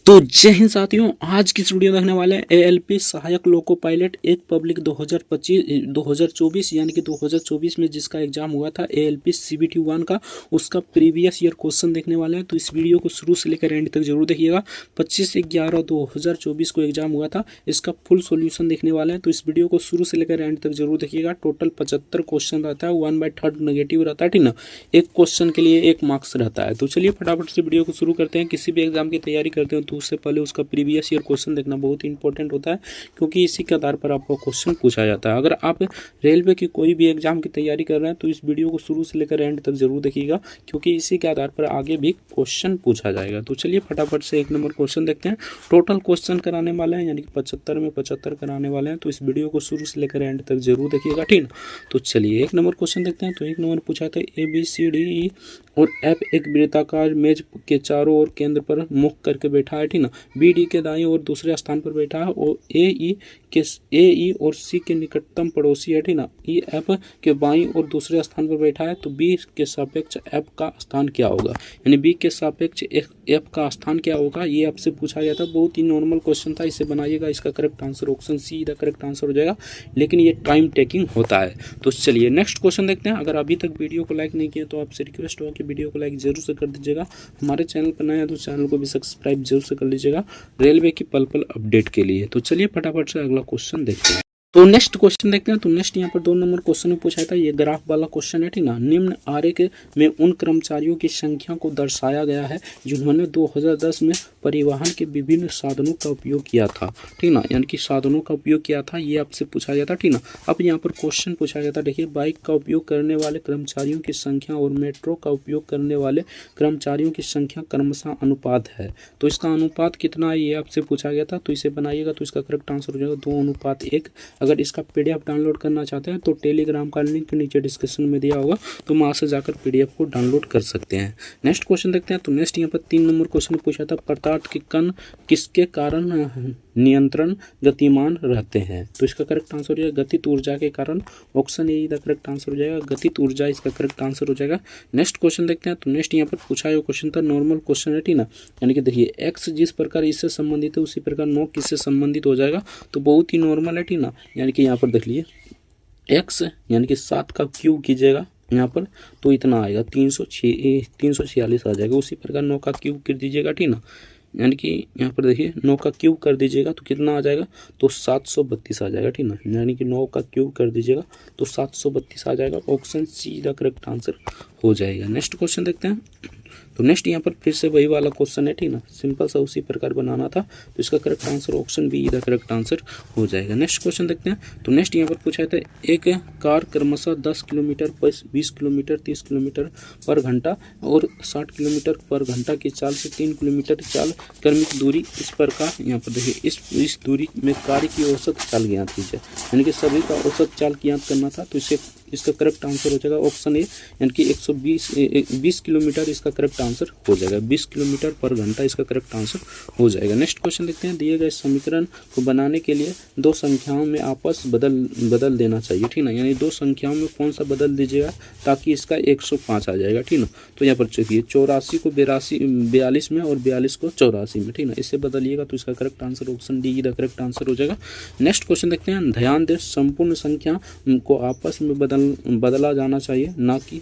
तो जय हिंद साथियों, आज की इस वीडियो में देखने वाले हैं एएलपी सहायक लोको पायलट एक पब्लिक 2024 यानी कि 2024 में जिसका एग्जाम हुआ था एएलपी सीबीटी 1 का, उसका प्रीवियस ईयर क्वेश्चन देखने वाले हैं। तो इस वीडियो को शुरू से लेकर एंड तक जरूर देखिएगा। 25/11/2024 को एग्जाम हुआ था, इसका फुल सोल्यूशन देखने वाले हैं। तो इस वीडियो को शुरू से लेकर एंड तक जरूर देखिएगा। टोटल 75 क्वेश्चन रहता है, 1/3 नेगेटिव रहता है, ठीक ना। एक क्वेश्चन के लिए 1 मार्क्स रहता है। तो चलिए फटाफट से वीडियो को शुरू करते हैं। किसी भी एग्जाम की तैयारी करते हैं तो उससे पहले उसका प्रीवियस ईयर क्वेश्चन देखना बहुत ही इंपॉर्टेंट होता है, क्योंकि इसी के आधार पर आपको क्वेश्चन पूछा जाता है। अगर आप रेलवे की कोई भी एग्जाम की तैयारी कर रहे हैं तो इस वीडियो को शुरू से लेकर एंड तक जरूर देखिएगा, क्योंकि इसी के आधार पर आगे भी क्वेश्चन पूछा जाएगा। तो चलिए फटाफट से 1 नंबर क्वेश्चन देखते हैं। टोटल क्वेश्चन कराने वाले हैं, यानी कि 75 में 75 कराने वाले हैं। तो इस वीडियो को शुरू से लेकर एंड तक जरूर देखिएगा, ठीक ना। तो चलिए 1 नंबर क्वेश्चन देखते हैं। तो 1 नंबर पूछा था ABCDE और F एक वृत्ताकार मेज के चारों ओर केंद्र पर मुख करके बैठा है, ठीक ना। BD के दाईं ओर दूसरे स्थान पर बैठा है और AE और C के निकटतम पड़ोसी है, ठीक ना। EF के बाईं ओर दूसरे स्थान पर बैठा है, तो B के सापेक्ष F का स्थान क्या होगा, यानी B के सापेक्ष F का स्थान क्या होगा, ये आपसे पूछा गया था। बहुत ही नॉर्मल क्वेश्चन था, इसे बनाइएगा। इसका correct answer option C the correct answer हो जाएगा, लेकिन ये टाइम टेकिंग होता है। तो चलिए नेक्स्ट क्वेश्चन देखते हैं। अगर अभी तक वीडियो को लाइक नहीं किया तो आपसे रिक्वेस्ट होगा कि वीडियो को लाइक जरूर से कर दीजिएगा। हमारे चैनल पर नए हैं तो चैनल को भी सब्सक्राइब जरूर से कर लीजिएगा रेलवे की पल पल अपडेट के लिए। तो चलिए फटाफट से अगला क्वेश्चन देखते हैं। तो नेक्स्ट क्वेश्चन देखते हैं। तो नेक्स्ट यहाँ पर 2 नंबर क्वेश्चन में पूछा था, ये ग्राफ वाला क्वेश्चन है, ठीक ना। निम्न आरेख में उन कर्मचारियों की संख्या को दर्शाया गया है जिन्होंने 2010 में परिवहन के विभिन्न साधनों का उपयोग किया था, ठीक ना। यानी कि साधनों का उपयोग किया था, ये आपसे पूछा गया था, ठीक ना। अब यहाँ पर क्वेश्चन पूछा गया था, देखिए, बाइक का उपयोग करने वाले कर्मचारियों की संख्या और मेट्रो का उपयोग करने वाले कर्मचारियों की संख्या क्रमशः अनुपात है। तो इसका अनुपात कितना है ये आपसे पूछा गया था। तो इसे बनाइएगा तो इसका करेक्ट आंसर हो जाएगा 2:1। अगर इसका PDF डाउनलोड करना चाहते हैं तो टेलीग्राम का लिंक नीचे डिस्क्रिप्शन में दिया होगा, तो वहाँ से जाकर PDF को डाउनलोड कर सकते हैं। नेक्स्ट क्वेश्चन देखते हैं। तो नेक्स्ट यहाँ पर 3 नंबर क्वेश्चन पूछा था, पदार्थ के कण किसके कारण नियंत्रण गतिमान रहते हैं। तो इसका करेक्ट आंसर हो जाएगा गतित ऊर्जा के कारण। Option A the correct answer हो जाएगा, गतित ऊर्जा इसका करेक्ट आंसर हो जाएगा। नेक्स्ट क्वेश्चन देखते हैं। तो नेक्स्ट यहाँ पर पूछा हुआ क्वेश्चन था, नॉर्मल क्वेश्चन है, ठीक ना। यानी कि देखिए, एक्स जिस प्रकार इससे संबंधित है उसी प्रकार 9 किससे संबंधित हो जाएगा। तो बहुत ही नॉर्मल है, ठीक ना। यानी कि यहाँ पर देख लीजिए, एक्स यानी कि 7 का क्यूब कीजिएगा यहाँ पर तो इतना आएगा 346 आ जाएगा। उसी प्रकार 9 का क्यूब कर दीजिएगा, ठीक ना। यानी कि यहाँ पर देखिए 9 का क्यूब कर दीजिएगा तो कितना आ जाएगा, तो 732 आ जाएगा, ठीक ना। यानी कि 9 का क्यूब कर दीजिएगा तो 732 आ जाएगा। ऑप्शन C का करेक्ट आंसर हो जाएगा। नेक्स्ट क्वेश्चन देखते हैं। तो नेक्स्ट यहाँ पर फिर से वही वाला क्वेश्चन है, ठीक ना। सिंपल सा उसी प्रकार बनाना था, तो इसका correct answer option B the correct answer हो जाएगा। नेक्स्ट क्वेश्चन देखते हैं। तो नेक्स्ट यहाँ पर पूछा था, एक कार क्रमशः 10 किलोमीटर, 20 किलोमीटर, 30 किलोमीटर पर घंटा और 60 किलोमीटर पर घंटा की चाल से 3 किलोमीटर चाल क्रमिक दूरी इस प्रकार, यहाँ पर देखिए, इस दूरी में कार्य की औसत चाल ज्ञात कीजिए। यानी कि सभी का औसत चाल ज्ञात करना था, तो इसका करेक्ट आंसर हो जाएगा ऑप्शन ए, यानी कि 120 किलोमीटर इसका करेक्ट आंसर हो जाएगा। 20 किलोमीटर पर घंटा इसका करेक्ट आंसर हो जाएगा। नेक्स्ट क्वेश्चन देखते हैं। दिए गए समीकरण को बनाने के लिए 2 संख्याओं में आपस बदल देना चाहिए, ठीक ना। यानी 2 संख्याओं में कौन सा बदल दीजिएगा ताकि इसका 105 आ जाएगा, ठीक ना। तो यहाँ पर चलिए 84 को 42 में और 42 को 84 में, ठीक ना। इससे बदलिएगा तो इसका correct answer option D the correct answer हो जाएगा। नेक्स्ट क्वेश्चन देखते हैं। ध्यान दें, संपूर्ण संख्या को आपस में बदला जाना चाहिए, ना कि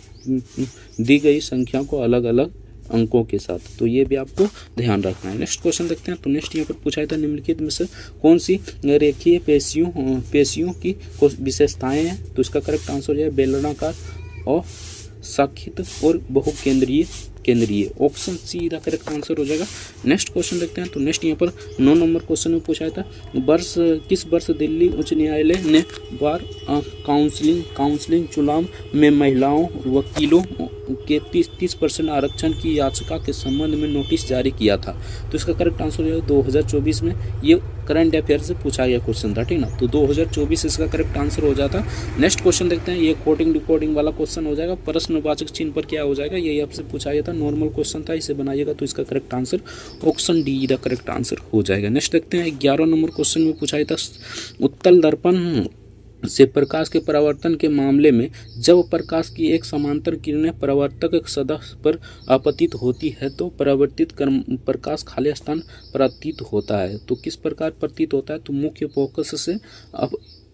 दी गई संख्या को अलग अलग अंकों के साथ। तो ये भी आपको ध्यान रखना है। नेक्स्ट क्वेश्चन देखते हैं। तो नेक्स्ट यहाँ पर पूछा था, निम्नलिखित में से कौन सी रेखीय पेशियों की विशेषताएं हैं। तो इसका करेक्ट आंसर हो जाए बेलनाकार और सखित और बहुकेंद्रीय केंद्रीय। Option C the correct answer हो जाएगा। नेक्स्ट क्वेश्चन देखते हैं। तो नेक्स्ट यहाँ पर 9 नंबर क्वेश्चन में पूछा था, किस वर्ष दिल्ली उच्च न्यायालय ने बार काउंसलिंग चुनाव में महिलाओं वकीलों के 30% आरक्षण की याचिका के संबंध में नोटिस जारी किया था। तो इसका करेक्ट आंसर हो जाएगा 2024 में। ये करंट अफेयर से पूछा गया क्वेश्चन था, ठीक ना। तो 2024 इसका करेक्ट आंसर हो जाता। नेक्स्ट क्वेश्चन देखते हैं। ये कोडिंग डिकोडिंग वाला क्वेश्चन हो जाएगा। प्रश्नवाचक चिन्ह पर क्या हो जाएगा, यही आपसे पूछा गया था। नॉर्मल क्वेश्चन था, इसे बनाइएगा तो इसका correct answer option D the correct answer हो जाएगा। नेक्स्ट देखते हैं। 11 नंबर क्वेश्चन में पूछा गया था, उत्तल दर्पण से प्रकाश के परावर्तन के मामले में जब प्रकाश की एक समांतर किरणें परावर्तक सतह पर आपतित होती है तो परावर्तित प्रकाश खाली स्थान प्रतीत होता है। तो किस प्रकार प्रतीत होता है? तो मुख्य फोकस से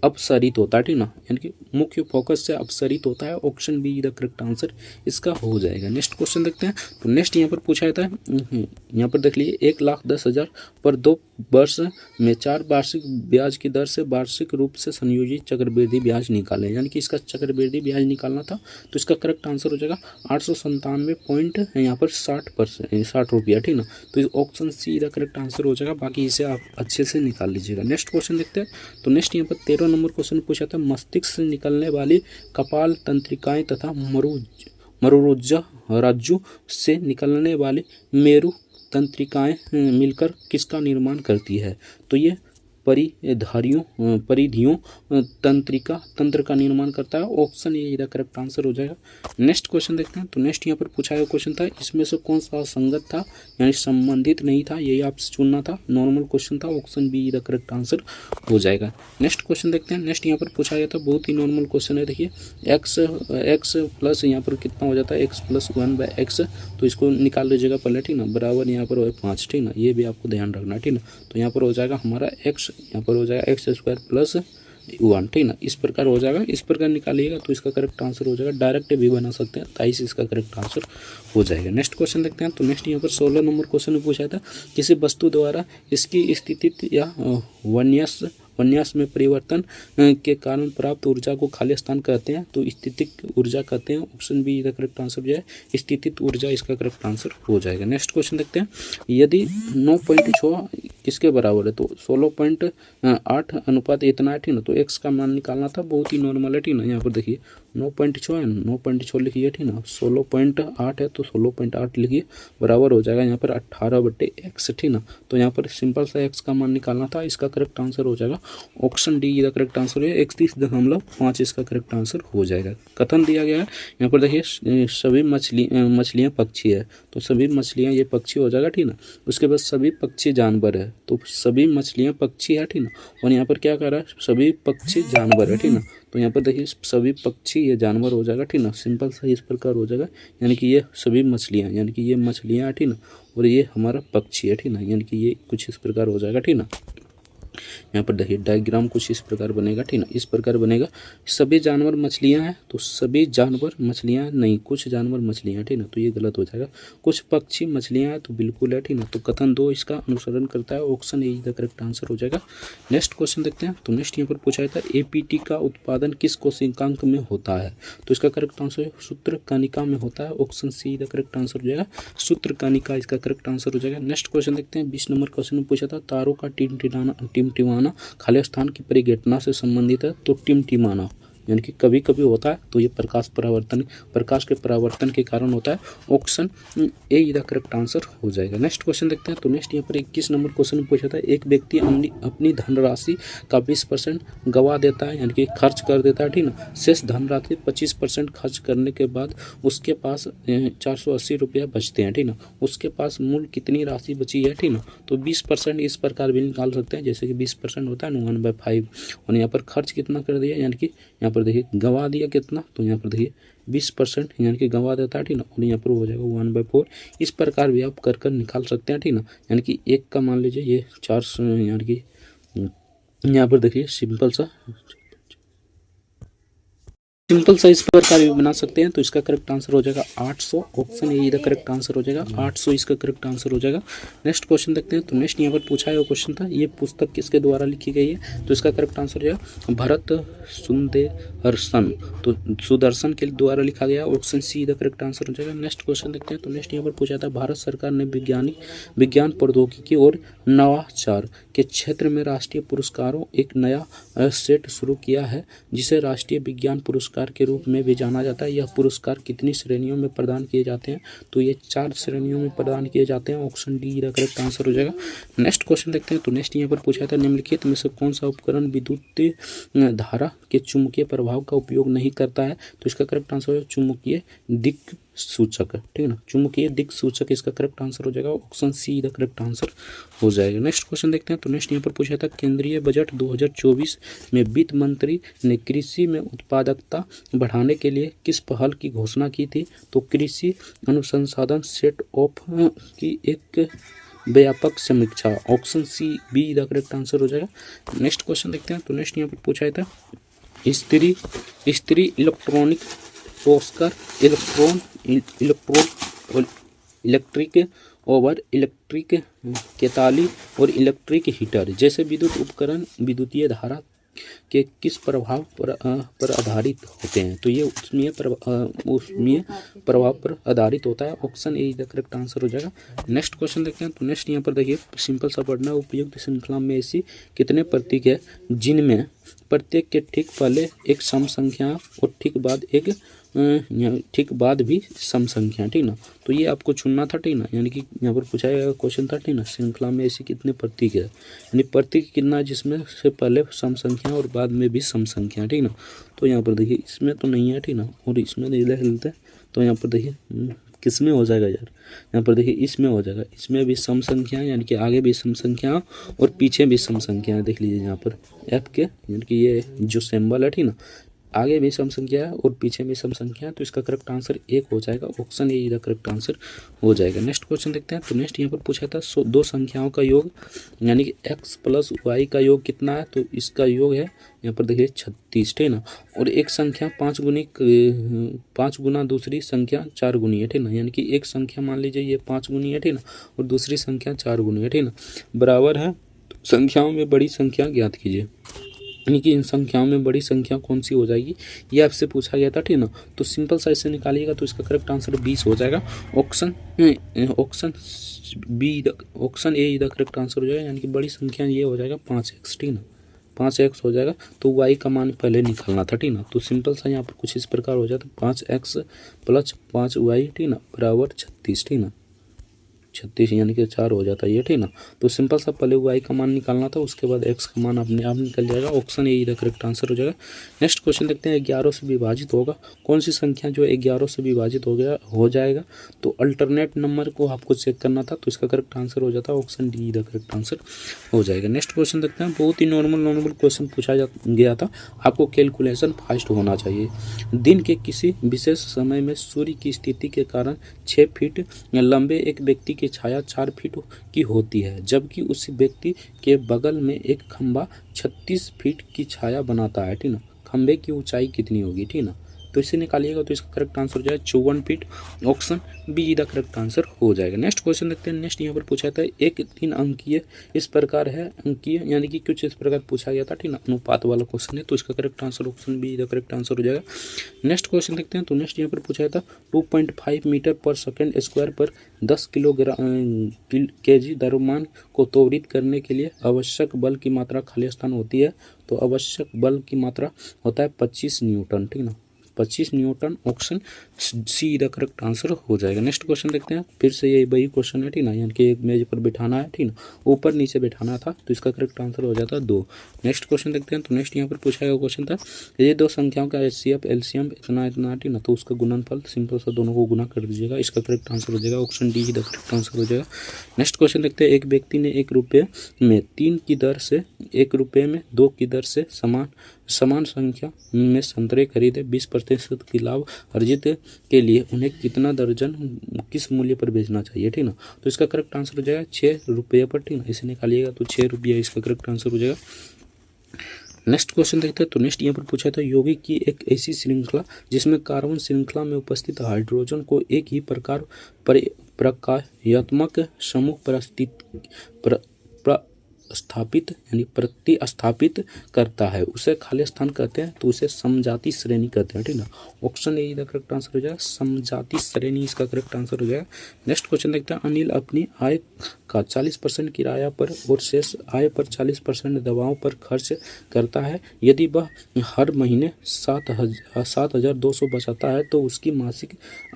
अपसरित होता है, ठीक ना, यानी कि मुख्य फोकस से अपसरित होता है। Option B the correct answer इसका हो जाएगा। नेक्स्ट क्वेश्चन देखते हैं। तो नेक्स्ट यहाँ पर पूछा जाता है, यहाँ पर देख लीजिए, 1,10,000 पर 2 वर्ष में 4 वार्षिक ब्याज की दर से वार्षिक रूप से संयोजित चक्रवृद्धि ब्याज निकालें। यानी कि इसका चक्रवृद्धि ब्याज निकालना था, तो इसका करेक्ट आंसर हो जाएगा 897 पॉइंट यहाँ पर 60 रुपया, ठीक ना। तो option see the correct answer हो जाएगा। बाकी इसे आप अच्छे से निकाल लीजिएगा। नेक्स्ट क्वेश्चन देखते हैं। तो नेक्स्ट यहाँ पर 13 नंबर क्वेश्चन पूछा था, मस्तिष्क से निकलने वाली कपाल तंत्रिकाएं तथा मरुज्जा राज्य से निकलने वाली मेरु तंत्रिकाएं मिलकर किसका निर्माण करती है? तो ये परिधियों तंत्र का निर्माण करता है। ऑप्शन ए इधर करेक्ट आंसर हो जाएगा। नेक्स्ट क्वेश्चन देखते हैं। तो नेक्स्ट यहाँ पर पूछा गया क्वेश्चन था, इसमें से कौन सा असंगत था यानी संबंधित नहीं था, यही आपसे चुनना था। नॉर्मल क्वेश्चन था। ऑप्शन बी इधर करेक्ट आंसर हो जाएगा। नेक्स्ट क्वेश्चन देखते हैं। नेक्स्ट यहाँ पर पूछा गया था, बहुत ही नॉर्मल क्वेश्चन है। देखिए, एक्स प्लस यहाँ पर कितना हो जाता है, एक्स प्लस 1/x, तो इसको निकाल लीजिएगा पहले, ठीक ना, बराबर यहाँ पर हो 5, ठीक ना, ये भी आपको ध्यान रखना, ठीक ना। तो यहाँ पर हो जाएगा हमारा एक्स, यहाँ पर हो जाएगा x² प्लस 1, ठीक ना, इस प्रकार हो जाएगा। इस प्रकार निकालिएगा तो इसका करेक्ट आंसर हो जाएगा। डायरेक्ट भी बना सकते हैं, 23 इसका करेक्ट आंसर हो जाएगा। नेक्स्ट क्वेश्चन देखते हैं। तो नेक्स्ट यहाँ पर 16 नंबर क्वेश्चन में पूछा था, किसी वस्तु द्वारा इसकी स्थिति या विन्यास में परिवर्तन के कारण प्राप्त ऊर्जा को खाली स्थान कहते हैं, तो स्थितिक ऊर्जा कहते हैं। ऑप्शन बी इसका करेक्ट आंसर जो है स्थितिक ऊर्जा इसका करेक्ट आंसर हो जाएगा। नेक्स्ट क्वेश्चन देखते हैं। यदि 9.6 किसके बराबर है, तो 16.8 अनुपात इतना है, ठीक ना, तो एक्स का मान निकालना था। बहुत ही नॉर्मल है, ठीक ना। यहाँ पर देखिए 9.6 है, 9.6 लिखिए, ठीक ना, 16.8 है तो 16.8 लिखिए, बराबर हो जाएगा यहाँ पर 18/x, ठीक ना। तो यहाँ पर सिंपल सा एक्स का मान निकालना था। इसका करेक्ट आंसर हो जाएगा ऑप्शन डी का करेक्ट आंसर है 31.5 इसका करेक्ट आंसर हो जाएगा। कथन दिया गया है यहाँ पर देखिए, सभी मछलियाँ पक्षी है, तो सभी मछलियाँ ये पक्षी हो जाएगा, ठीक ना। उसके बाद सभी पक्षी जानवर है, तो सभी मछलियाँ पक्षी है, ठीक ना। और यहाँ पर क्या कर रहा है, सभी पक्षी जानवर है, ठीक ना। तो यहाँ पर देखिए सभी पक्षी ये जानवर हो जाएगा, ठीक ना। सिंपल सा इस प्रकार हो जाएगा, यानी कि ये सभी मछलियाँ, यानी कि ये मछलियाँ है, ठीक ना, और ये हमारा पक्षी है, ठीक ना, यानी कि ये कुछ इस प्रकार हो जाएगा, ठीक ना। यहाँ पर देखिए डायग्राम कुछ इस प्रकार बनेगा, ठीक ना, इस प्रकार बनेगा। सभी जानवर मछलियाँ हैं, तो सभी जानवर मछलियाँ नहीं, कुछ जानवर मछलियाँ, ठीक ना, तो ये गलत हो जाएगा। कुछ पक्षी मछलियाँ हैं, तो बिल्कुल है, ठीक ना। तो कथन 2 इसका अनुसरण करता है। Option A the correct answer हो जाएगा। नेक्स्ट क्वेश्चन देखते हैं। तो नेक्स्ट यहाँ पर पूछा जाता है, एपीटी का उत्पादन किस कोशिकांक में होता है, तो इसका करेक्ट आंसर सूत्रकानिका में होता है। Option see the correct answer हो जाएगा, सूत्रकानिका इसका करेक्ट आंसर हो जाएगा। नेक्स्ट क्वेश्चन देखते हैं। 20 नंबर क्वेश्चन में पूछा था, तारों का टिमटिमाना खाली स्थान की परिघटना से संबंधित है, तो टिमटिमाना यानी कि कभी कभी होता है, तो ये प्रकाश के परावर्तन के कारण होता है। ऑप्शन ए इसका करेक्ट आंसर हो जाएगा। नेक्स्ट क्वेश्चन देखते हैं। तो नेक्स्ट यहाँ पर 21 नंबर क्वेश्चन में पूछा था, एक व्यक्ति अपनी धनराशि का 20% गवा देता है, यानी कि खर्च कर देता है, ठीक ना। शेष धनराशि 25% खर्च करने के बाद उसके पास 480 रुपया बचते हैं, ठीक ना। उसके पास मूल कितनी राशि बची है, ठीक ना। तो 20% इस प्रकार भी निकाल सकते हैं, जैसे कि 20% होता है 1/5, और यहाँ पर खर्च कितना कर दिया, यानी कि यहाँ पर देखिए गवा दिया कितना, तो यहाँ पर देखिए 20% यानी कि गवा देता है, ठीक ना, और यहाँ पर हो जाएगा 1/4। इस प्रकार भी आप कर निकाल सकते हैं, ठीक ना। यानी कि एक का मान लीजिए ये 400, यानी कि यहाँ पर देखिए सिंपल सा इस प्रकार भी बना सकते हैं। तो इसका करेक्ट आंसर हो जाएगा 800। ऑप्शन ए करेक्ट आंसर हो जाएगा, 800 इसका करेक्ट आंसर हो जाएगा। नेक्स्ट क्वेश्चन देखते हैं। तो नेक्स्ट यहाँ पर पूछा है क्वेश्चन था, ये पुस्तक किसके द्वारा लिखी गई है, तो इसका करेक्ट आंसर हो जाएगा भरत सुंदरसन, तो सुदर्शन के द्वारा लिखा गया। Option see the correct answer हो जाएगा। नेक्स्ट क्वेश्चन देखते हैं। तो नेक्स्ट यहाँ पर पूछा था, भारत सरकार ने विज्ञान प्रौद्योगिकी और नवाचार के क्षेत्र में राष्ट्रीय पुरस्कारों एक नया सेट शुरू किया है, जिसे राष्ट्रीय विज्ञान पुरस्कार के रूप में भी जाना जाता है। यह पुरस्कार कितनी श्रेणियों में प्रदान किए जाते हैं, तो ये 4 श्रेणियों में प्रदान किए जाते हैं। Option D the correct answer हो जाएगा। नेक्स्ट क्वेश्चन देखते हैं। तो नेक्स्ट यहाँ पर पूछा था, निम्नलिखित में से कौन सा उपकरण विद्युत धारा के चुंबकीय प्रभाव प्रभाव का उपयोग नहीं करता है, तो इसका करेक्ट आंसर है चुंबकीय दिक् सूचक, ठीक है ना। चुंबकीय दिक् सूचक इसका करेक्ट आंसर हो जाएगा, option see the correct answer हो जाएगा। नेक्स्ट क्वेश्चन देखते हैं। तो नेक्स्ट यहाँ पर पूछा था केंद्रीय बजट 2024 में वित्त मंत्री ने कृषि में उत्पादकता बढ़ाने के लिए किस पहल की घोषणा की थी? तो कृषि अनुसंधान सेट ऑफ की एक व्यापक समीक्षा, option C B the correct answer हो जाएगा। नेक्स्ट क्वेश्चन देखते हैं। तो नेक्स्ट यहाँ पर पूछा था स्त्री इलेक्ट्रॉनिक पोस्कर इलेक्ट्रिक ओवर, इलेक्ट्रिक केताली और इलेक्ट्रिक हीटर जैसे विद्युत उपकरण विद्युतीय धारा के किस प्रभाव पर आधारित होते हैं? तो ये ऊष्मीय प्रभाव पर आधारित होता है, option A the correct answer हो जाएगा। नेक्स्ट क्वेश्चन देखते हैं। तो नेक्स्ट यहाँ पर देखिए सिंपल सा पढ़ना, उपयुक्त श्रृंखला में ऐसी कितने प्रतीक है जिनमें प्रत्येक के ठीक पहले एक सम संख्या और ठीक बाद भी सम संख्या, ठीक ना। तो ये आपको चुनना था, ठीक ना, यानी कि यहाँ पर पूछा गया क्वेश्चन था, ठीक ना, श्रृंखला में ऐसी कितने प्रतीक है, यानी प्रतीक कितना है जिसमें से पहले सम संख्या और बाद में भी सम संख्या, ठीक ना। तो यहाँ पर देखिए इसमें तो नहीं है, ठीक ना, और इसमें नहीं हिलते हैं, तो यहाँ पर देखिए किस में हो जाएगा यार, यहाँ पर देखिए इसमें हो जाएगा, इसमें भी सम संख्या यानी कि आगे भी सम संख्या और पीछे भी सम संख्या, देख लीजिए यहाँ पर एफ के यानी कि ये जो सिंबल है, ठीक ना, आगे भी सम संख्या है और पीछे भी सम संख्या है, तो इसका करेक्ट आंसर एक हो जाएगा, option A the correct answer हो जाएगा। नेक्स्ट क्वेश्चन देखते हैं। तो नेक्स्ट यहाँ पर पूछा था दो संख्याओं का योग यानी कि x प्लस वाई का योग कितना है? तो इसका योग है यहाँ पर देखिए 36, ठीक ना, और एक संख्या 5 गुना दूसरी संख्या 4 गुनी है, ठीक ना, यानी कि एक संख्या मान लीजिए ये 5 गुनी है, ठीक ना, और दूसरी संख्या 4 गुनी है, ठीक ना, बराबर है संख्याओं में बड़ी संख्या ज्ञात कीजिए, यानी कि इन संख्याओं में बड़ी संख्या कौन सी हो जाएगी, ये आपसे पूछा गया था, ठीक ना। तो सिंपल सा इससे निकालिएगा तो इसका करेक्ट आंसर 20 हो जाएगा, option B option A the correct answer हो जाएगा, यानी कि बड़ी संख्या ये हो जाएगा 5x, ठीक ना, 5x हो जाएगा। तो y का मान पहले निकालना था, ठीक ना, तो सिंपल सा यहाँ पर कुछ इस प्रकार हो जाता 5x प्लस 5y, ठीक ना, बराबर 36, ठीक ना, 36 यानी कि 4 हो जाता है ये, ठीक ना। तो सिंपल सा पहले y का मान निकालना था, उसके बाद x का मान अपने आप निकल जाएगा, option A the correct answer हो जाएगा। नेक्स्ट क्वेश्चन देखते हैं 11 से विभाजित होगा कौन सी संख्या जो 11 से विभाजित हो जाएगा? तो अल्टरनेट नंबर को आपको चेक करना था, तो इसका करेक्ट आंसर हो जाता है, option D the correct answer हो जाएगा। नेक्स्ट क्वेश्चन देखते हैं। बहुत ही नॉर्मल क्वेश्चन पूछा गया था, आपको कैलकुलेशन फास्ट होना चाहिए। दिन के किसी विशेष समय में सूर्य की स्थिति के कारण 6 फीट लंबे एक व्यक्ति की छाया 4 फीट की होती है, जबकि उस व्यक्ति के बगल में एक खंबा 36 फीट की छाया बनाता है, ठीक ना। खंबे की ऊंचाई कितनी होगी, ठीक ना, तो इसे निकालिएगा तो इसका करेक्ट आंसर हो जाएगा 54 feet, option B the correct answer हो जाएगा। नेक्स्ट क्वेश्चन देखते हैं। नेक्स्ट यहाँ पर पूछा था एक 3 अंकीय इस प्रकार है, अंकीय यानी कि कुछ इस प्रकार पूछा गया था, ठीक ना, अनुपात वाला क्वेश्चन है, तो इसका correct answer option B the correct answer हो जाएगा। नेक्स्ट क्वेश्चन देखते हैं। तो नेक्स्ट यहाँ पर पूछा था 2.5 मीटर पर सेकेंड स्क्वायर पर 10 kg द्रव्यमान को त्वरित करने के लिए आवश्यक बल की मात्रा खाली स्थान होती है, तो आवश्यक बल की मात्रा होता है 25 न्यूटन, ठीक ना, 25 Newton, option see the correct answer हो जाएगा। नेक्स्ट क्वेश्चन देखते हैं। फिर से ये वही क्वेश्चन है, ठीक ना, यानी कि एक मेज पर बैठाना है, ठीक ना, ऊपर नीचे बैठाना था, तो इसका करेक्ट आंसर हो जाता है 2। नेक्स्ट क्वेश्चन देखते हैं। तो नेक्स्ट यहाँ पर पूछा गया क्वेश्चन था ये दो संख्याओं का HCF एलसीएम इतना, ठीक ना, तो उसका गुणनफल सिंपल सा दोनों को गुना कर दीजिएगा, इसका करेक्ट आंसर हो जाएगा, option D the correct answer हो जाएगा। नेक्स्ट क्वेश्चन देखते हैं। एक व्यक्ति ने 1 रुपये में 3 की दर से 1 रुपये में 2 की दर से समान संख्या में संतरे खरीदे, 20% की लाभ अर्जित के लिए उन्हें कितना दर्जन किस मूल्य पर बेचना चाहिए, ठीक ना, तो इसका करेक्ट आंसर हो जाएगा 6 रुपये पर, ठीक ना, इसे निकालिएगा तो 6 रुपये इसका करेक्ट आंसर हो जाएगा। नेक्स्ट क्वेश्चन देखते हैं। तो नेक्स्ट यहाँ पर पूछा था यौगिक की एक ऐसी श्रृंखला जिसमें कार्बन श्रृंखला में उपस्थित हाइड्रोजन को एक ही प्रकार प्रकार्यात्मक समूह प्रतिस्थापित करता है, उसे खाली स्थान कहते हैं, तो उसे समजाति श्रेणी कहते हैं, ठीक ना, option A the correct answer हो जाएगा, समजाति श्रेणी इसका करेक्ट आंसर हो जाएगा। नेक्स्ट क्वेश्चन देखते हैं। अनिल अपनी आय का 40% किराया पर और शेष आय पर 40% दवाओं पर खर्च करता है, यदि वह हर महीने 7,200 बचाता है तो उसकी मासिक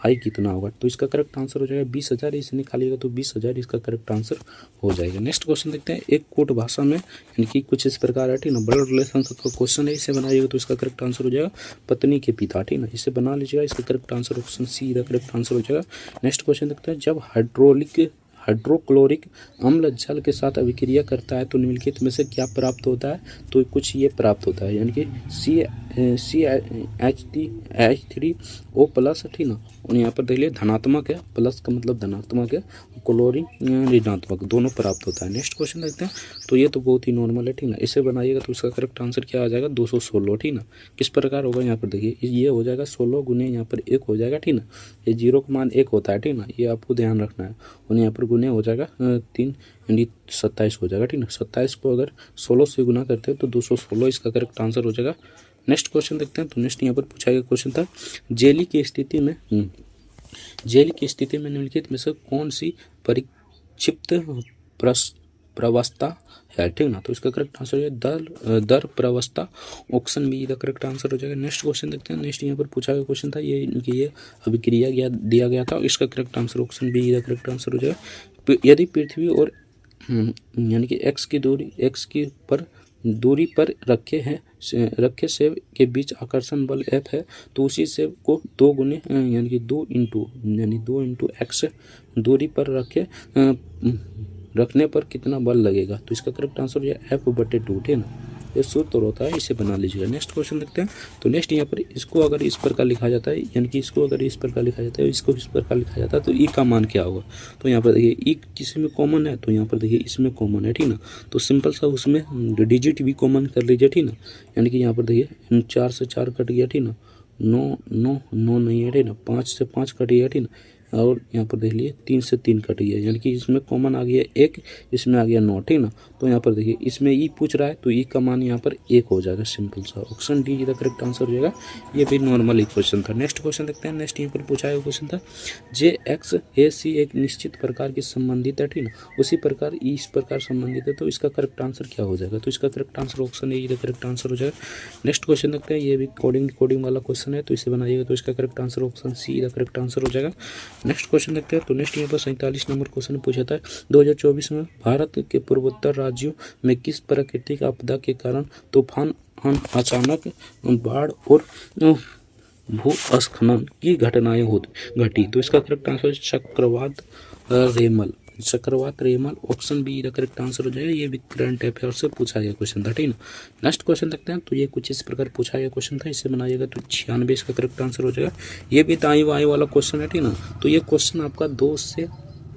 आय कितना होगा, तो इसका करेक्ट आंसर हो जाएगा 20,000, इसे निकालिएगा तो 20,000 इसका करेक्ट आंसर हो जाएगा। नेक्स्ट क्वेश्चन देखते हैं। एक राजपूत भाषा में, यानी कि कुछ इस प्रकार है, ठीक ना। ब्लड रिलेशन का क्वेश्चन है, इसे बनाइएगा तो इसका करेक्ट आंसर हो जाएगा पत्नी के पिता, ठीक ना। इसे बना लीजिएगा, इसका correct answer option C correct answer हो जाएगा। नेक्स्ट क्वेश्चन देखते हैं, जब हाइड्रोक्लोरिक अम्ल जल के साथ अभिक्रिया करता है तो निम्नलिखित में से क्या प्राप्त होता है, तो कुछ ये प्राप्त होता है, यानी कि CH3O प्लस, ठीक ना। और यहाँ पर देख लिया धनात्मक है, प्लस का मतलब धनात्मक है, क्लोरीन ऋणात्मक, दोनों प्राप्त होता है। नेक्स्ट क्वेश्चन देखते हैं, तो ये तो बहुत ही नॉर्मल है, ठीक ना। इसे बनाइएगा तो इसका करेक्ट आंसर क्या आ जाएगा 216, ठीक ना। किस प्रकार होगा यहाँ पर देखिए, ये हो जाएगा 16 गुने यहाँ पर 1 हो जाएगा, ठीक ना। ये 0 का मान 1 होता है, ठीक ना, ये आपको ध्यान रखना है। और यहाँ पर गुने हो जाएगा 3 यानी 27 हो जाएगा, ठीक ना। 27 को अगर 16 से गुना करते हैं तो 216 इसका करेक्ट आंसर हो जाएगा। नेक्स्ट क्वेश्चन देखते हैं, तो नेक्स्ट यहाँ पर पूछा गया क्वेश्चन था, जेली की स्थिति में निम्नलिखित में से कौन सी परिक्षिप्त प्रवस्था है, ठीक ना। तो इसका करेक्ट आंसर है दर प्रवस्था, option B the correct answer हो जाएगा। नेक्स्ट क्वेश्चन देखते हैं, नेक्स्ट यहाँ पर पूछा गया क्वेश्चन था, ये अभिक्रिया दिया गया था, इसका correct answer option B the correct answer हो जाएगा। यदि पृथ्वी और यानी कि x की दूरी पर रखे सेब के बीच आकर्षण बल F है, तो उसी सेब को 2 गुने यानी कि 2 इंटू x दूरी पर रखने पर कितना बल लगेगा, तो इसका करेक्ट आंसर हो जाएगा F/2, ठीक ना। ये सूत्र होता है, इसे बना लीजिएगा। नेक्स्ट क्वेश्चन देखते हैं, तो नेक्स्ट यहाँ पर इसको अगर इस प्रकार लिखा जाता है, यानी कि इसको अगर इस प्रकार लिखा जाता है, इसको इस प्रकार लिखा जाता है, तो ई का मान क्या होगा, तो यहाँ पर देखिए ई किसी में कॉमन है, तो यहाँ पर देखिए इसमें कॉमन है, ठीक ना। तो सिंपल सा उसमें डिजिट भी कॉमन कर लीजिए, ठीक ना। यानी कि यहाँ पर देखिए 4 से 4 कट गया, ठीक ना। 9 नहीं है, ठीक ना। 5 से 5 कट गया, ठीक ना। और यहाँ पर देख लिए 3 से 3 कट गया, यानी कि इसमें कॉमन आ गया 1, इसमें आ गया 9, ठीक ना। तो यहाँ पर देखिए इसमें ई पूछ रहा है, तो ई का मान यहाँ पर 1 हो जाएगा, सिंपल सा। ऑप्शन डी इधर करेक्ट आंसर हो जाएगा। ये भी नॉर्मल ही क्वेश्चन था। नेक्स्ट क्वेश्चन देखते हैं, नेक्स्ट यहाँ पर पूछा गया क्वेश्चन था, JXAC एक निश्चित प्रकार की संबंधित है, ठीक ना। उसी प्रकार ई इस प्रकार संबंधित है, तो इसका करेक्ट आंसर क्या हो जाएगा, तो इसका करेक्ट आंसर ऑप्शन ए इधर करेक्ट आंसर हो जाएगा। नेक्स्ट क्वेश्चन देखते हैं, ये भी कोडिंग वाला क्वेश्चन है, तो इसे बनाइएगा तो इसका करेक्ट आंसर ऑप्शन सी इधर करेक्ट आंसर हो जाएगा। नेक्स्ट क्वेश्चन देखते हैं, तो नेक्स्ट यहाँ पर 47 नंबर क्वेश्चन पूछा था, 2024 में भारत के पूर्वोत्तर राज्यों में किस प्राकृतिक आपदा के कारण तूफान, अचानक बाढ़ और भूस्खलन की घटनाएं घटी, तो इसका करेक्ट आंसर चक्रवात रेमल, option B the correct answer हो जाएगा। ये भी करंट अफेयर से पूछा गया क्वेश्चन था, ठीक ना। नेक्स्ट क्वेश्चन देखते हैं, तो ये कुछ इस प्रकार पूछा गया क्वेश्चन था, इसे बनाइएगा तो 96 इसका करेक्ट आंसर हो जाएगा। ये भी दाई वाई वाला क्वेश्चन है, ठीक ना। तो ये क्वेश्चन आपका 2 से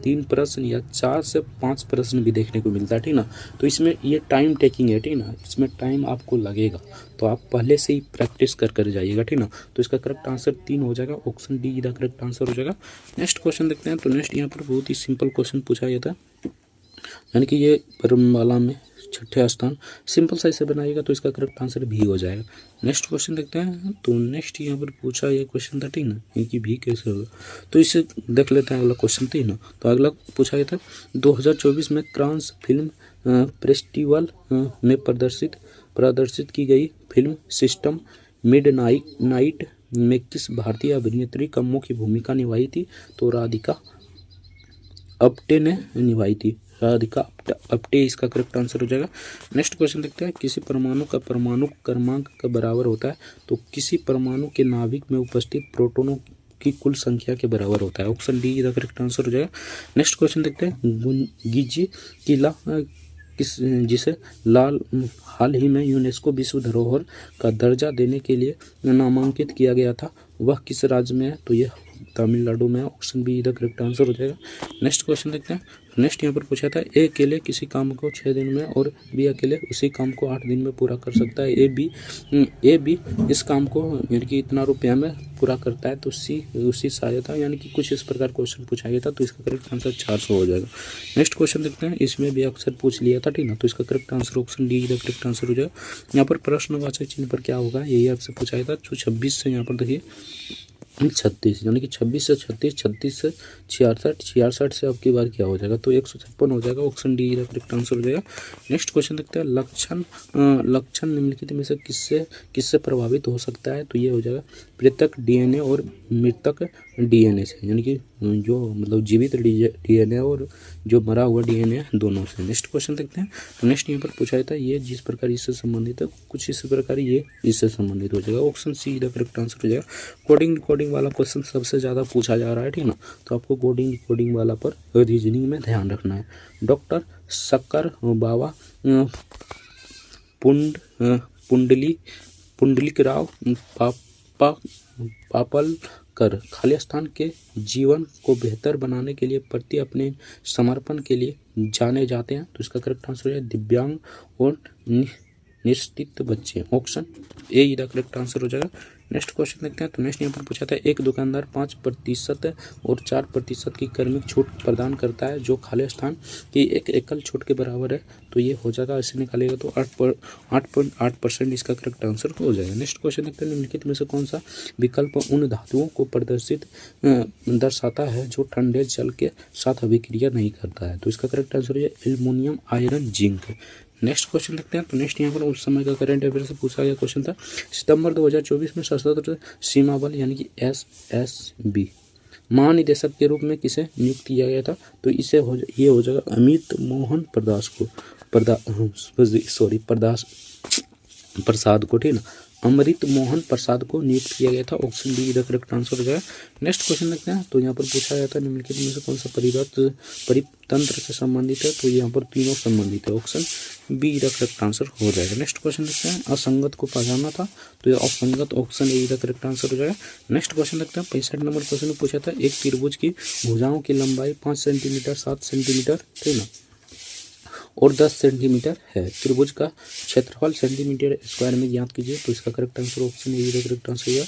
3 प्रश्न या 4 से 5 प्रश्न भी देखने को मिलता है, ठीक ना। तो इसमें ये टाइम टेकिंग है, ठीक ना, इसमें टाइम आपको लगेगा, तो आप पहले से ही प्रैक्टिस कर जाइएगा, ठीक ना। तो इसका करेक्ट आंसर 3 हो जाएगा, ऑप्शन डी इधर करेक्ट आंसर हो जाएगा। नेक्स्ट क्वेश्चन देखते हैं, तो नेक्स्ट यहाँ पर बहुत ही सिंपल क्वेश्चन पूछा गया था, यानी कि ये परमबाला में 6ठे स्थान, सिंपल सा इसे बनाइएगा तो इसका करेक्ट आंसर भी हो जाएगा। नेक्स्ट क्वेश्चन देखते हैं, तो नेक्स्ट यहाँ पर पूछा ये क्वेश्चन था, ठीक ना, इनकी भी कैसे होगा, तो इसे देख लेते हैं। अगला क्वेश्चन थी ना, तो अगला पूछा गया था 2024 में कांस फिल्म फेस्टिवल में प्रदर्शित की गई फिल्म सिस्टम मिडनाइट में किस भारतीय अभिनेत्री का मुख्य भूमिका निभाई थी, तो राधिका आप्टे ने निभाई थी, राधिका आप्टे इसका करेक्ट आंसर हो जाएगा। नेक्स्ट क्वेश्चन देखते हैं, किसी परमाणु का परमाणु क्रमांक का बराबर होता है, तो किसी परमाणु के नाभिक में उपस्थित प्रोटॉनों की कुल संख्या के बराबर होता है, ऑप्शन डी इसका करेक्ट आंसर हो जाएगा। नेक्स्ट क्वेश्चन देखते हैं, गिजी किला जिसे हाल ही में यूनेस्को विश्व धरोहर का दर्जा देने के लिए नामांकित किया गया था, वह किस राज्य में है, तो यह तमिलनाडु में, ऑप्शन बी इधर करेक्ट आंसर हो जाएगा। नेक्स्ट क्वेश्चन देखते हैं, नेक्स्ट यहाँ पर पूछा था, ए अकेले किसी काम को 6 दिन में और बी अकेले उसी काम को 8 दिन में पूरा कर सकता है, ए बी इस काम को यानी कि इतना रुपया में पूरा करता है, तो सी उसी सहायता, यानी कि कुछ इस प्रकार क्वेश्चन पूछा गया था, तो इसका करेक्ट आंसर 400 हो जाएगा। नेक्स्ट क्वेश्चन देखते हैं, इसमें भी अक्सर पूछ लिया था, ठीक ना, तो इसका करेक्ट आंसर ऑप्शन डी इधर करेक्ट आंसर हो जाएगा। यहाँ पर प्रश्नवाचक चिन्ह पर क्या होगा, यही आपसे पूछा गया था। तो 26 से यहाँ पर देखिए 36, यानी कि 26 से 36, 36 से 66, 66 से आपकी बार क्या हो जाएगा, तो 156 हो जाएगा, ऑप्शन डी करेक्ट आंसर हो जाएगा। नेक्स्ट क्वेश्चन देखते हैं, लक्षण निम्नलिखित में से किससे प्रभावित हो सकता है, तो ये हो जाएगा मृतक DNA और मृतक डीएनए से, यानी कि जो मतलब जीवित डीएनए और जो मरा हुआ डीएनए दोनों से। नेक्स्ट क्वेश्चन देखते हैं। तो नेक्स्ट यहाँ पर पूछा जाता है ये जिस प्रकार इससे संबंधित है कुछ इस प्रकार ये इससे संबंधित हो जाएगा। Option see the correct answer हो जाएगा। कोडिंग कोडिंग वाला क्वेश्चन सबसे ज़्यादा पूछा जा रहा है, ठीक है ना, तो आपको कोडिंग कोडिंग वाला पर रीजनिंग में ध्यान रखना है। डॉक्टर शक्कर बाबा पुंडलिक राव पापलकर खालिस्तान के जीवन को बेहतर बनाने के लिए प्रति अपने समर्पण के लिए जाने जाते हैं। तो इसका करेक्ट आंसर है दिव्यांग और निश्चित बच्चे। ऑप्शन ए इधर करेक्ट आंसर हो जाएगा। नेक्स्ट क्वेश्चन देखते हैं। तो नेक्स्ट यहाँ पर पूछा था एक दुकानदार 5% और 4% की क्रमिक छूट प्रदान करता है जो खालिस्तान की एक एकल छूट के बराबर है। तो ये हो जाएगा, ऐसे निकालेगा तो 8.8% इसका करेक्ट आंसर हो जाएगा। नेक्स्ट क्वेश्चन देखते हैं निम्नलिखित में से कौन सा विकल्प उन धातुओं को दर्शाता है जो ठंडे जल के साथ अभिक्रिया नहीं करता है। तो इसका करेक्ट आंसर है aluminium, iron, zinc. Next question देखते हैं। तो नेक्स्ट यहाँ पर उस समय का करंट अफेयर से पूछा गया क्वेश्चन था सितंबर 2024 में सशस्त्र सीमा बल यानी कि SSB महानिदेशक के रूप में किसे नियुक्त किया गया था। तो इसे ये हो जाएगा अमित मोहन प्रसाद को, ठीक ना, अमृत मोहन प्रसाद को नियुक्त किया गया था। Option D the correct answer हो जाएगा। नेक्स्ट क्वेश्चन देखते हैं। तो यहाँ पर पूछा जाता है निम्नलिखित में से कौन सा परितंत्र से संबंधित है। तो यहाँ पर तीनों संबंधित है। Option B the correct answer हो जाएगा। नेक्स्ट क्वेश्चन देखते हैं। असंगत को पहचानना था तो यह असंगत, option A the correct answer हो जाएगा। नेक्स्ट क्वेश्चन देखते हैं। 65 नंबर क्वेश्चन में पूछा था एक त्रिभुज की भुजाओं की लंबाई 5 सेंटीमीटर, 7 सेंटीमीटर, ठीक ना, और 10 सेंटीमीटर है। त्रिभुज का क्षेत्रफल सेंटीमीटर स्क्वायर में ज्ञात कीजिए। तो इसका correct answer option A correct answer है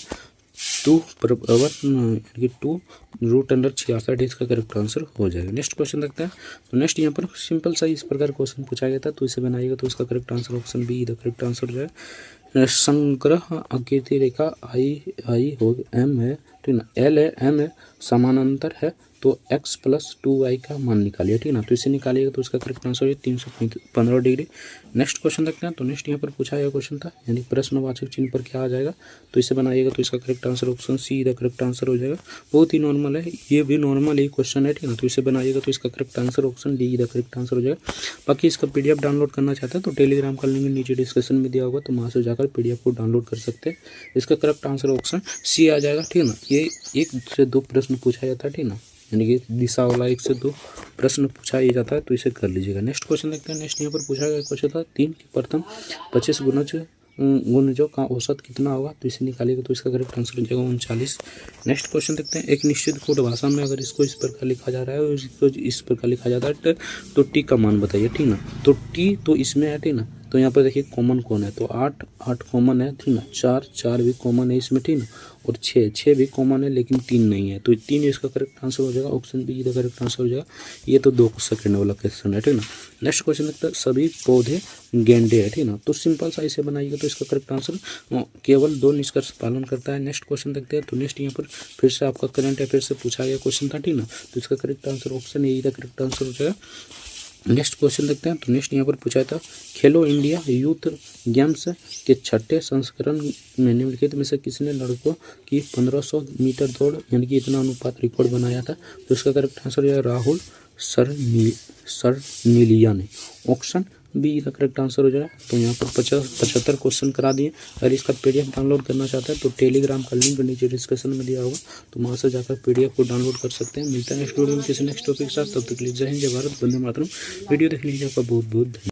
2√66 इसका करेक्ट आंसर हो जाएगा। नेक्स्ट क्वेश्चन देखते हैं। तो नेक्स्ट यहाँ पर सिंपल सा इस प्रकार क्वेश्चन पूछा गया था तो इसे बनाइएगा तो इसका correct answer option B the correct answer हो जाएगा। संग्रह आकृति रेखा आई हो एम है, ठीक ना, एल है, एम है, समानांतर है तो x+2y का मान निकालिए, ठीक ना, तो इसे निकालिएगा तो इसका करेक्ट आंसर है 315 डिग्री। नेक्स्ट क्वेश्चन देखते हैं। तो नेक्स्ट यहाँ पर पूछा गया क्वेश्चन था यानी प्रश्नवाचक चिन्ह पर क्या आ जाएगा। तो इसे बनाइएगा तो इसका correct answer option see the correct answer हो जाएगा। बहुत ही नॉर्मल है, ये भी नॉर्मल ही क्वेश्चन है, ठीक ना, तो इसे बनाइएगा तो इसका correct answer option D the correct answer हो जाएगा। बाकी इसका PDF डाउनलोड करना चाहते हैं तो टेलीग्राम का लिंक नीचे डिस्क्रिप्शन में दिया होगा तो वहाँ से जाकर PDF को डाउनलोड कर सकते हैं। इसका करेक्ट आंसर ऑप्शन सी आ जाएगा, ठीक ना। ये 1 से 2 प्रश्न पूछा जाता है, ठीक ना, यानी कि दिशा वाला 1 से 2 प्रश्न पूछा ही जाता है तो इसे कर लीजिएगा। नेक्स्ट क्वेश्चन देखते हैं। नेक्स्ट यहाँ पर पूछा गया क्वेश्चन था 3 के प्रथम 25 गुणजों का औसत कितना होगा। तो इसे निकालिएगा तो इसका करेक्ट आंसर हो जाएगा 39। नेक्स्ट क्वेश्चन देखते हैं। एक निश्चित कोड भाषा में अगर इसको इस प्रकार लिखा जा रहा है और इसको इस प्रकार लिखा जाता है तो टी का मान बताइए, ठीक ना, तो टी तो इसमें है, ठीक ना, तो यहाँ पर देखिए कॉमन कौन है तो 8 कॉमन है, ठीक ना, 4 भी कॉमन है इसमें, ठीक ना, और 6 भी कॉमन है लेकिन 3 नहीं है तो 3 इसका करेक्ट आंसर हो जाएगा। ऑप्शन बी का करेक्ट आंसर हो जाएगा। ये तो 2 सेकंड वाला क्वेश्चन है, ठीक ना। नेक्स्ट क्वेश्चन देखते हैं। सभी पौधे गेंडे है, ठीक ना, तो सिंपल सा इसे बनाइएगा तो इसका करेक्ट आंसर केवल 2 निष्कर्ष पालन करता है। नेक्स्ट क्वेश्चन देखते हैं। तो नेक्स्ट यहाँ पर फिर से आपका करंट अफेयर से पूछा गया क्वेश्चन था, ठीक ना, तो इसका करेक्ट आंसर ऑप्शन ए का करेक्ट आंसर हो जाएगा। नेक्स्ट क्वेश्चन देखते हैं। तो नेक्स्ट यहाँ पर पूछा था खेलो इंडिया यूथ गेम्स के 6ठे संस्करण में निम्नलिखित में से किसने लड़कों की 1500 मीटर दौड़ यानी कि इतना अनुपात रिकॉर्ड बनाया था। तो इसका करेक्ट आंसर है राहुल सरनीलिया ने। ऑप्शन बी का करेक्ट आंसर हो जाएगा। तो यहाँ पर 75 क्वेश्चन करा दिए। अगर इसका PDF डाउनलोड करना चाहते हैं तो टेलीग्राम का लिंक नीचे डिस्क्रिप्शन में दिया होगा तो वहाँ से जाकर PDF को डाउनलोड कर सकते हैं। मिलता है नेक्स्ट वीडियो में किसी नेक्स्ट टॉपिक के साथ, तब तक के लिए जय हिंद, जय भारत, वंदे मातरम। वीडियो देखने के लिए आपका बहुत बहुत धन्यवाद।